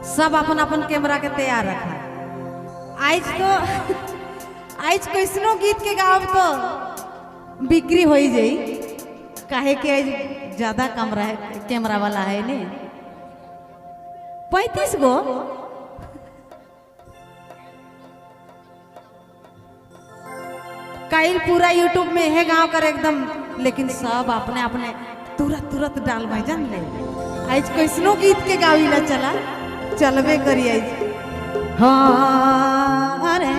सब अपन अपन कैमरा के तैयार रखा। आज तो आज कैसनो गीत के गाँव तो बिक्री हो ही जाई, काहे के आज ज्यादा कैमरा वाला है ने 35 गो। काइल पूरा यूट्यूब में है गांव कर एकदम, लेकिन सब अपने अपने तुरंत तुरंत डाल भाई जान ले। आज कैसनो गीत के गाविला चला चलबे करी आज। हाँ अरे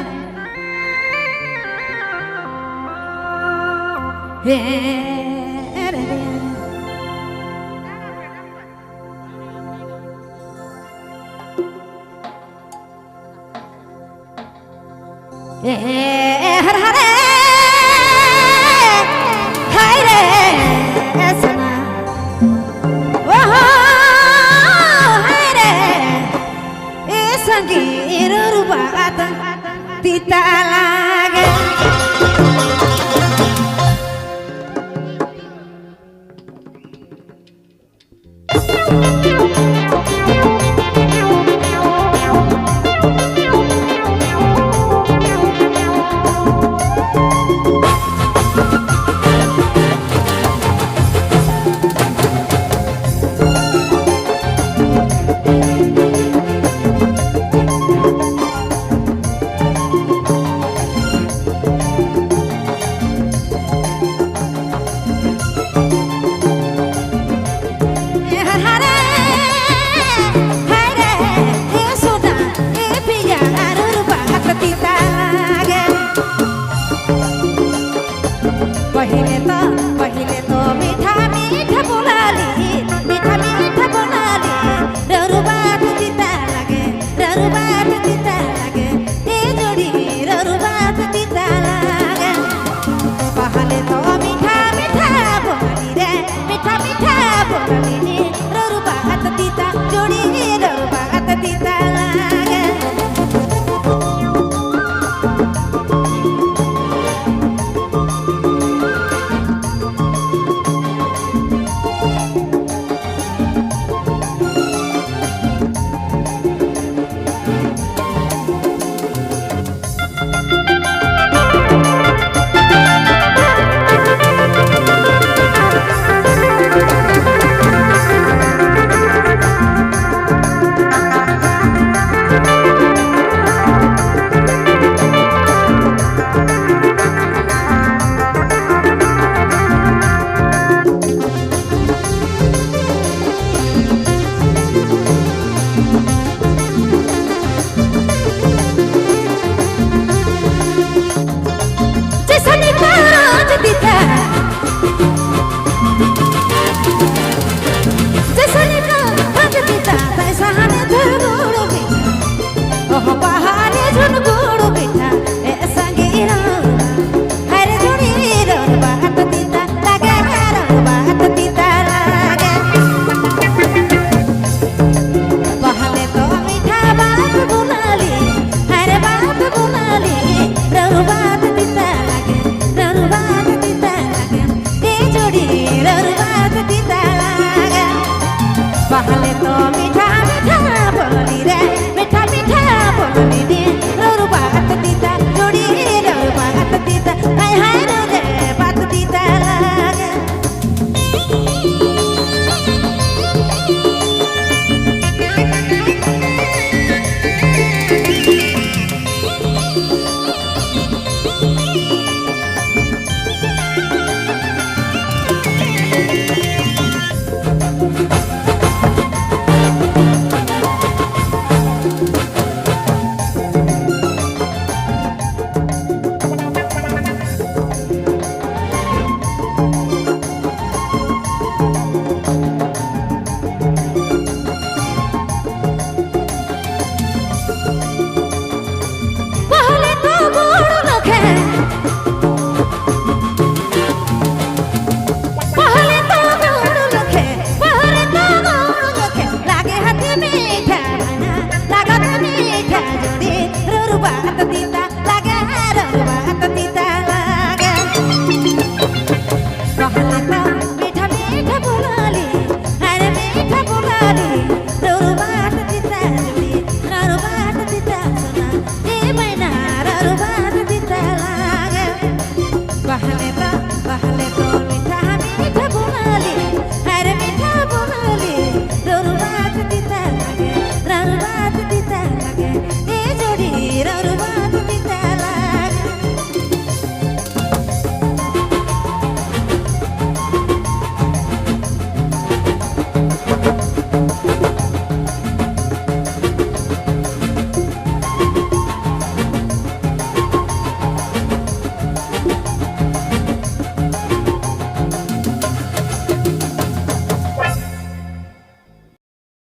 हे रे हर हरे हाय रे सना ओ हाय रे ए संगीर रूपात तीताला